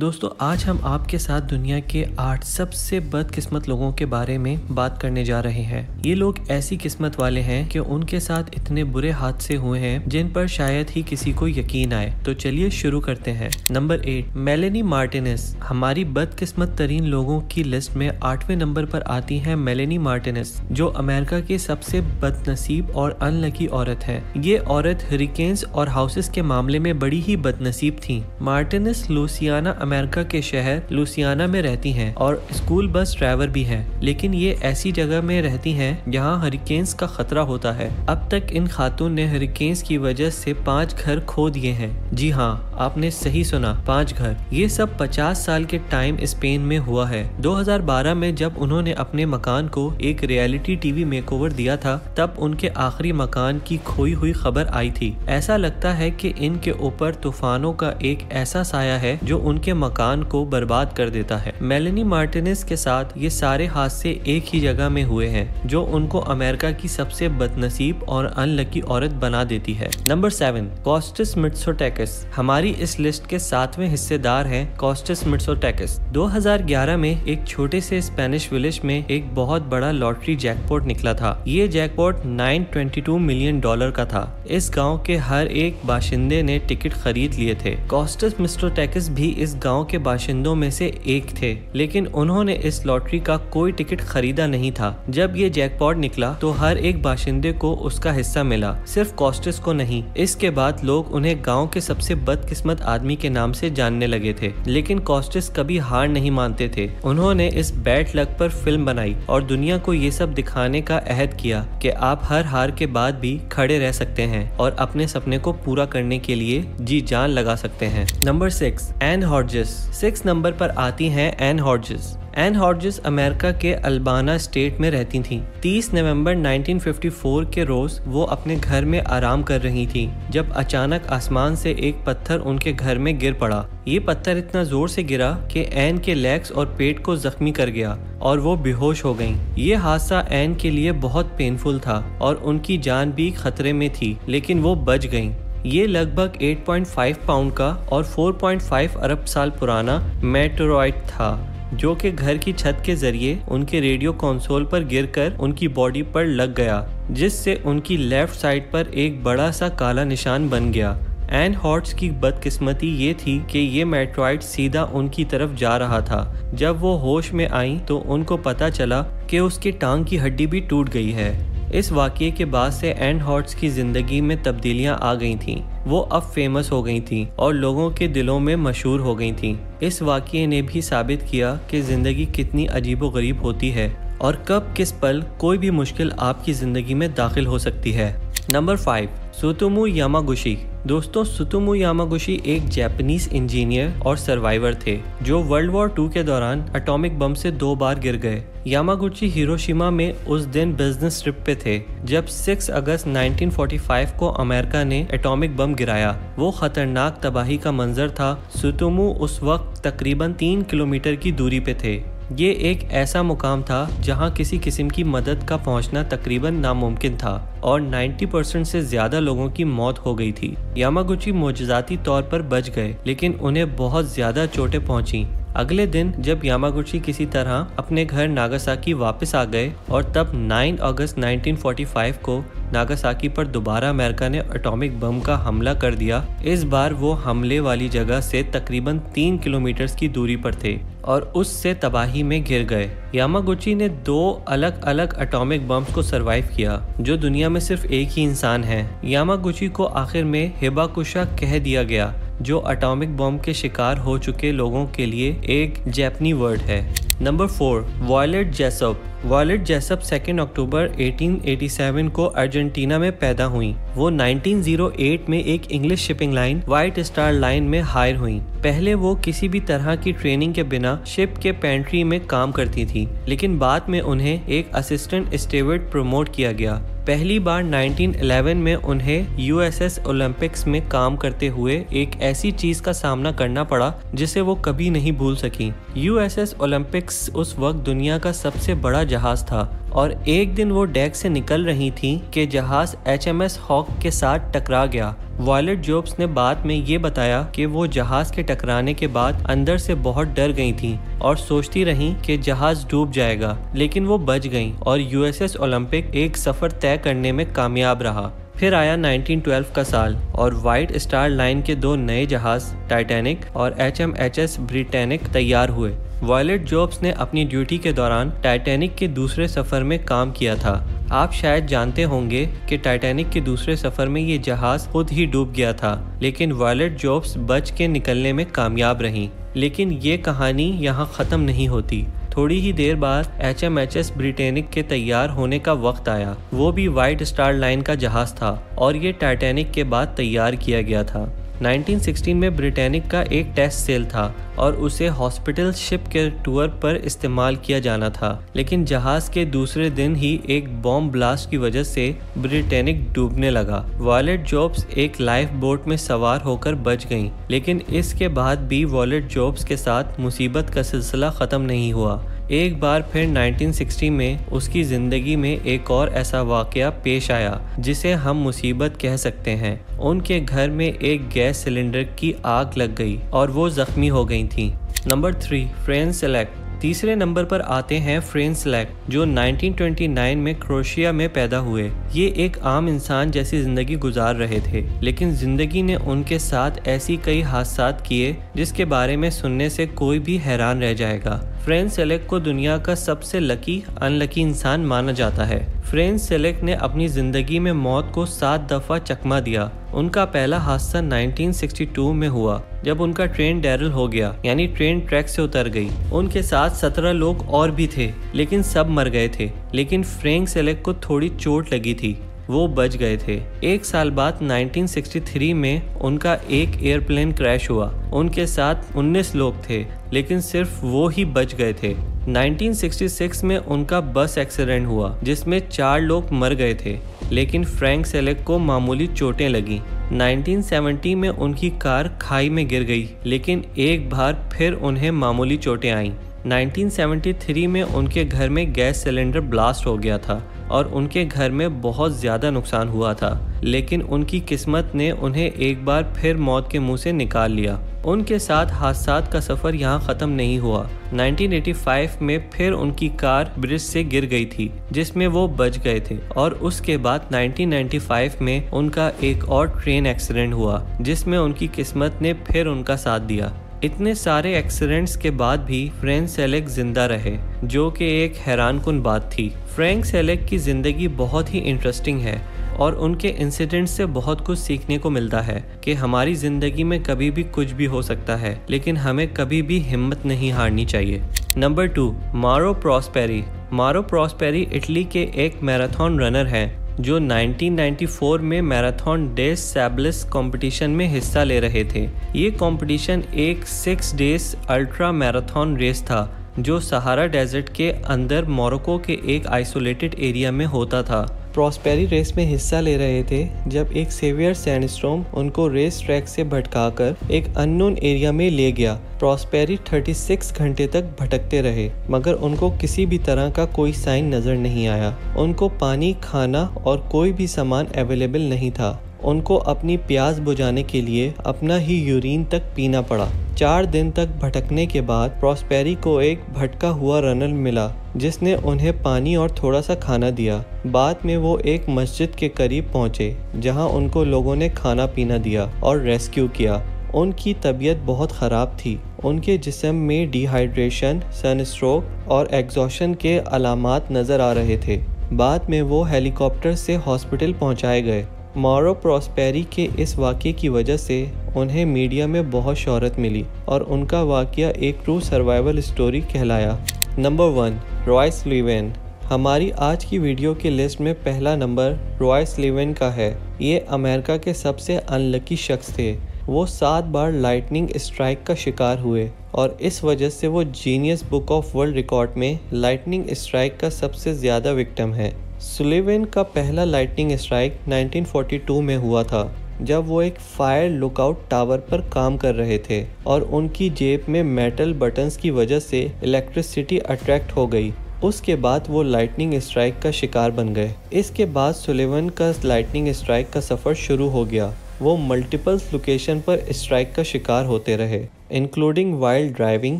दोस्तों आज हम आपके साथ दुनिया के 8 सबसे बदकिस्मत लोगों के बारे में बात करने जा रहे हैं। ये लोग ऐसी किस्मत वाले हैं कि उनके साथ इतने बुरे हादसे हुए हैं जिन पर शायद ही किसी को यकीन आए। तो चलिए शुरू करते हैं। Number 8, Meloni Martinez. हमारी बदकिस्मत तरीन लोगों की लिस्ट में 8वें नंबर पर आती है मेलेनी मार्टिनेज, जो अमेरिका की सबसे बदनसीब और अनलकी औरत है। ये औरत हरिकेन्स और हाउसेस के मामले में बड़ी ही बदनसीब थी। मार्टिनेज लुसियाना अमेरिका के शहर लुसियाना में रहती हैं और स्कूल बस ड्राइवर भी हैं, लेकिन ये ऐसी जगह में रहती हैं जहां हरिकेन्स का खतरा होता है। अब तक इन खातून ने हरिकेन्स की वजह से 5 घर खो दिए हैं। जी हाँ, आपने सही सुना, 5 घर। ये सब 50 साल के टाइम स्पेन में हुआ है। 2012 में जब उन्होंने अपने मकान को एक रियलिटी टीवी मेकओवर दिया था, तब उनके आखिरी मकान की खोई हुई खबर आई थी। ऐसा लगता है कि इनके ऊपर तूफानों का एक ऐसा साया है जो उनके मकान को बर्बाद कर देता है। मेलेनी मार्टिनेज के साथ ये सारे हादसे एक ही जगह में हुए हैं, जो उनको अमेरिका की सबसे बदनसीब और अनलकी औरत बना देती है। Number 7, Kostas Mitsotakis. हमारी इस लिस्ट के 7वें हिस्सेदार हैं कॉस्टस मिट्सोटैकिस। 2011 में एक छोटे से स्पेनिश विलेज में एक बहुत बड़ा लॉटरी जैकपॉट निकला था। ये जैकपॉट $922 मिलियन का था। इस गांव के हर एक बाशिंदे ने टिकट खरीद लिए थे। कॉस्टस मिट्सोटैकिस भी इस गांव के बाशिंदों में से एक थे, लेकिन उन्होंने इस लॉटरी का कोई टिकट खरीदा नहीं था। जब ये जैकपॉट निकला तो हर एक बाशिंदे को उसका हिस्सा मिला, सिर्फ कॉस्टस को नहीं। इसके बाद लोग उन्हें गांव के सबसे बदकिस्मत आदमी के नाम से जानने लगे थे, लेकिन कॉस्टस कभी हार नहीं मानते थे। उन्होंने इस बैड लक पर फिल्म बनाई और दुनिया को ये सब दिखाने का अहद किया कि आप हर हार के बाद भी खड़े रह सकते हैं और अपने सपने को पूरा करने के लिए जी जान लगा सकते हैं। Number 6, N हॉर्जेस। 6 नंबर पर आती हैं एन हॉर्जेस। एन हॉर्जेस अमेरिका के अल्बाना स्टेट में रहती थीं। 30 नवंबर 1954 के रोज वो अपने घर में आराम कर रही थीं, जब अचानक आसमान से एक पत्थर उनके घर में गिर पड़ा। ये पत्थर इतना जोर से गिरा कि एन के लेग्स और पेट को जख्मी कर गया और वो बेहोश हो गईं। ये हादसा एन के लिए बहुत पेनफुल था और उनकी जान भी खतरे में थी, लेकिन वो बच गईं। ये लगभग 8.5 पाउंड का और 4.5 अरब साल पुराना मेटेरॉइड था, जो कि घर की छत के जरिए उनके रेडियो कंसोल पर गिरकर उनकी बॉडी पर लग गया, जिससे उनकी लेफ्ट साइड पर एक बड़ा सा काला निशान बन गया। एन हॉर्ट्स की बदकिस्मती ये थी कि ये मेटेरॉइड सीधा उनकी तरफ जा रहा था। जब वो होश में आई तो उनको पता चला कि उसकी टांग की हड्डी भी टूट गई है। इस वाक़ये के बाद से एन हॉर्ट्स की ज़िंदगी में तब्दीलियां आ गई थीं। वो अब फेमस हो गई थीं और लोगों के दिलों में मशहूर हो गई थीं। इस वाक़ये ने भी साबित किया कि ज़िंदगी कितनी अजीबोगरीब होती है और कब किस पल कोई भी मुश्किल आपकी ज़िंदगी में दाखिल हो सकती है। Number 5, Tsutomu Yamaguchi. दोस्तों, त्सुतोमू यामागुची एक जापानीज इंजीनियर और सर्वाइवर थे जो वर्ल्ड वॉर 2 के दौरान एटॉमिक बम से 2 बार गिर गए। यामागुची हिरोशिमा में उस दिन बिजनेस ट्रिप पे थे जब 6 अगस्त 1945 को अमेरिका ने एटॉमिक बम गिराया। वो खतरनाक तबाही का मंजर था। त्सुतोमू उस वक्त तकरीबन 3 किलोमीटर की दूरी पे थे। ये एक ऐसा मुकाम था जहां किसी किस्म की मदद का पहुंचना तकरीबन नामुमकिन था और 90% से ज्यादा लोगों की मौत हो गई थी। यामागुची मोजज़ाती तौर पर बच गए, लेकिन उन्हें बहुत ज्यादा चोटें पहुंची। अगले दिन जब यामागुची किसी तरह अपने घर नागासाकी वापस आ गए और तब 9 अगस्त 1945 को नागासाकी पर दोबारा अमेरिका ने एटॉमिक बम का हमला कर दिया। इस बार वो हमले वाली जगह से तकरीबन 3 किलोमीटर की दूरी पर थे और उससे तबाही में घिर गए। यामागुची ने 2 अलग अलग एटॉमिक बम्स को सरवाइव किया, जो दुनिया में सिर्फ एक ही इंसान है। यामागुची को आखिर में हिबाकुशा कह दिया गया, जो एटॉमिक बम के शिकार हो चुके लोगों के लिए एक जापानी वर्ड है। Number 4, Violet Jessop. Violet Jessop 2 अक्टूबर 1887 को अर्जेंटीना में पैदा हुई। वो 1908 में एक English shipping line white star line में हायर हुई। पहले वो किसी भी तरह की ट्रेनिंग के बिना शिप के पेंट्री में काम करती थी, लेकिन बाद में उन्हें एक असिस्टेंट स्टीवर्ड प्रमोट किया गया। पहली बार 1911 में उन्हें यूएसएस ओलंपिक्स में काम करते हुए एक ऐसी चीज का सामना करना पड़ा जिसे वो कभी नहीं भूल सकी। यूएसएस ओलंपिक्स उस वक्त दुनिया का सबसे बड़ा जहाज था और एक दिन वो डेक से निकल रही थी कि जहाज HMS हॉक के साथ टकरा गया। वॉयलेट जोब्स ने बाद में ये बताया कि वो जहाज के टकराने के बाद अंदर से बहुत डर गई थी और सोचती रहीं कि जहाज डूब जाएगा, लेकिन वो बच गईं और USS ओलंपिक एक सफर तय करने में कामयाब रहा। फिर आया 1912 का साल और व्हाइट स्टार लाइन के 2 नए जहाज टाइटैनिक और HMHS ब्रिटेनिक तैयार हुए। वॉयलेट जोब्स ने अपनी ड्यूटी के दौरान टाइटैनिक के दूसरे सफ़र में काम किया था। आप शायद जानते होंगे कि टाइटैनिक के दूसरे सफ़र में ये जहाज़ खुद ही डूब गया था, लेकिन वॉयलेट जोब्स बच के निकलने में कामयाब रहीं। लेकिन ये कहानी यहाँ ख़त्म नहीं होती। थोड़ी ही देर बाद HMHS ब्रिटेनिक के तैयार होने का वक्त आया। वो भी व्हाइट स्टार लाइन का जहाज़ था और ये टाइटैनिक के बाद तैयार किया गया था। 1916 में ब्रिटेनिक का एक टेस्ट सेल था और उसे हॉस्पिटल शिप के टूर पर इस्तेमाल किया जाना था, लेकिन जहाज के दूसरे दिन ही एक बॉम्ब ब्लास्ट की वजह से ब्रिटेनिक डूबने लगा। वॉयलेट जोब्स एक लाइफ बोट में सवार होकर बच गईं, लेकिन इसके बाद भी वॉयलेट जोब्स के साथ मुसीबत का सिलसिला ख़त्म नहीं हुआ। एक बार फिर 1960 में उसकी ज़िंदगी में एक और ऐसा वाक़या पेश आया जिसे हम मुसीबत कह सकते हैं। उनके घर में एक गैस सिलेंडर की आग लग गई और वो ज़ख्मी हो गई थी। Number 3, French select. तीसरे नंबर पर आते हैं फ्रेंच सेलेक, जो 1929 में क्रोएशिया में पैदा हुए। ये एक आम इंसान जैसी ज़िंदगी गुजार रहे थे, लेकिन ज़िंदगी ने उनके साथ ऐसी कई हादसात किए जिसके बारे में सुनने से कोई भी हैरान रह जाएगा। फ्रेंच सेलेक को दुनिया का सबसे अनलकी इंसान माना जाता है। फ्रेंच सेलेक ने अपनी ज़िंदगी में मौत को 7 दफ़ा चकमा दिया। उनका पहला हादसा 1962 में हुआ जब उनका ट्रेन डेरल हो गया, यानी ट्रेन ट्रैक से उतर गई। उनके साथ 17 लोग और भी थे, लेकिन सब मर गए थे। लेकिन फ्रेंच सेलेक को थोड़ी चोट लगी थी, वो बच गए थे। एक साल बाद 1963 में उनका एक एयरप्लेन क्रैश हुआ। उनके साथ 19 लोग थे, लेकिन सिर्फ वो ही बच गए थे। 1966 में उनका बस एक्सीडेंट हुआ जिसमें 4 लोग मर गए थे, लेकिन फ्रैंक सेलेक को मामूली चोटें लगी। 1970 में उनकी कार खाई में गिर गई, लेकिन एक बार फिर उन्हें मामूली चोटें आईं। 1973 में उनके घर में गैस सिलेंडर ब्लास्ट हो गया था और उनके घर में बहुत ज़्यादा नुकसान हुआ था, लेकिन उनकी किस्मत ने उन्हें एक बार फिर मौत के मुंह से निकाल लिया। उनके साथ हादसात का सफ़र यहाँ ख़त्म नहीं हुआ। 1985 में फिर उनकी कार ब्रिज से गिर गई थी, जिसमें वो बच गए थे, और उसके बाद 1995 में उनका एक और ट्रेन एक्सीडेंट हुआ जिसमें उनकी किस्मत ने फिर उनका साथ दिया। इतने सारे एक्सीडेंट्स के बाद भी फ्रैंक सेलेक जिंदा रहे, जो कि एक हैरानकुन बात थी। फ्रैंक सेलेक की ज़िंदगी बहुत ही इंटरेस्टिंग है और उनके इंसिडेंट से बहुत कुछ सीखने को मिलता है कि हमारी ज़िंदगी में कभी भी कुछ भी हो सकता है, लेकिन हमें कभी भी हिम्मत नहीं हारनी चाहिए। नंबर 2, मारो प्रॉस्पेरी। मारो प्रॉस्पेरी इटली के एक मैराथन रनर हैं जो 1994 में मैराथन डेज सैबलिस कंपटीशन में हिस्सा ले रहे थे। ये कंपटीशन एक 6 डेज अल्ट्रा मैराथन रेस था जो सहारा डेजर्ट के अंदर मोरक्को के एक आइसोलेटेड एरिया में होता था। प्रॉस्पेरी रेस में हिस्सा ले रहे थे जब एक सेवियर सैंडस्टॉर्म उनको रेस ट्रैक से भटकाकर एक अननोन एरिया में ले गया। प्रॉस्पेरी 36 घंटे तक भटकते रहे, मगर उनको किसी भी तरह का कोई साइन नजर नहीं आया। उनको पानी, खाना और कोई भी सामान अवेलेबल नहीं था। उनको अपनी प्यास बुझाने के लिए अपना ही यूरिन तक पीना पड़ा। 4 दिन तक भटकने के बाद प्रॉस्पेरी को एक भटका हुआ रनर मिला जिसने उन्हें पानी और थोड़ा सा खाना दिया। बाद में वो एक मस्जिद के करीब पहुंचे जहां उनको लोगों ने खाना पीना दिया और रेस्क्यू किया। उनकी तबीयत बहुत ख़राब थी। उनके जिस्म में डिहाइड्रेशन, सनस्ट्रोक और एग्जॉशन के अलामात नज़र आ रहे थे। बाद में वो हेलीकॉप्टर से हॉस्पिटल पहुंचाए गए। मारो प्रॉस्पेरी के इस वाक़े की वजह से उन्हें मीडिया में बहुत शोहरत मिली और उनका वाक़या एक ट्रू सर्वाइवल स्टोरी कहलाया। Number 1, Roy Sullivan. हमारी आज की वीडियो की लिस्ट में पहला नंबर रॉय सुलिवन का है। ये अमेरिका के सबसे अनलकी शख्स थे। वो 7 बार लाइटनिंग स्ट्राइक का शिकार हुए और इस वजह से वो genius book of world record में लाइटनिंग स्ट्राइक का सबसे ज़्यादा विक्टिम है। सुलिवन का पहला लाइटनिंग स्ट्राइक 1942 में हुआ था जब वो एक फायर लुकआउट टावर पर काम कर रहे थे और उनकी जेब में मेटल बटन्स की वजह से इलेक्ट्रिसिटी अट्रैक्ट हो गई उसके बाद वो लाइटनिंग स्ट्राइक का शिकार बन गए। इसके बाद सुलिवन का लाइटनिंग स्ट्राइक का सफ़र शुरू हो गया। वो मल्टीपल लोकेशन पर स्ट्राइक का शिकार होते रहे, इंक्लूडिंग वाइल्ड ड्राइविंग,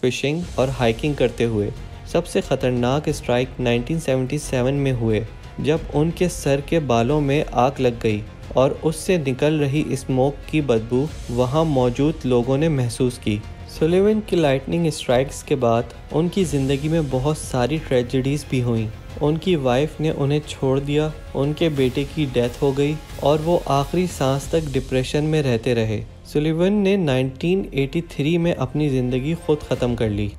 फिशिंग और हाइकिंग करते हुए। सबसे ख़तरनाक स्ट्राइक 1977 में हुए, जब उनके सर के बालों में आग लग गई और उससे निकल रही स्मोक की बदबू वहां मौजूद लोगों ने महसूस की। सुलिवन की लाइटनिंग स्ट्राइक्स के बाद उनकी ज़िंदगी में बहुत सारी ट्रेजेडीज़ भी हुईं। उनकी वाइफ ने उन्हें छोड़ दिया, उनके बेटे की डेथ हो गई और वो आखिरी सांस तक डिप्रेशन में रहते रहे। सुलिवन ने 1983 में अपनी ज़िंदगी खुद ख़त्म कर ली।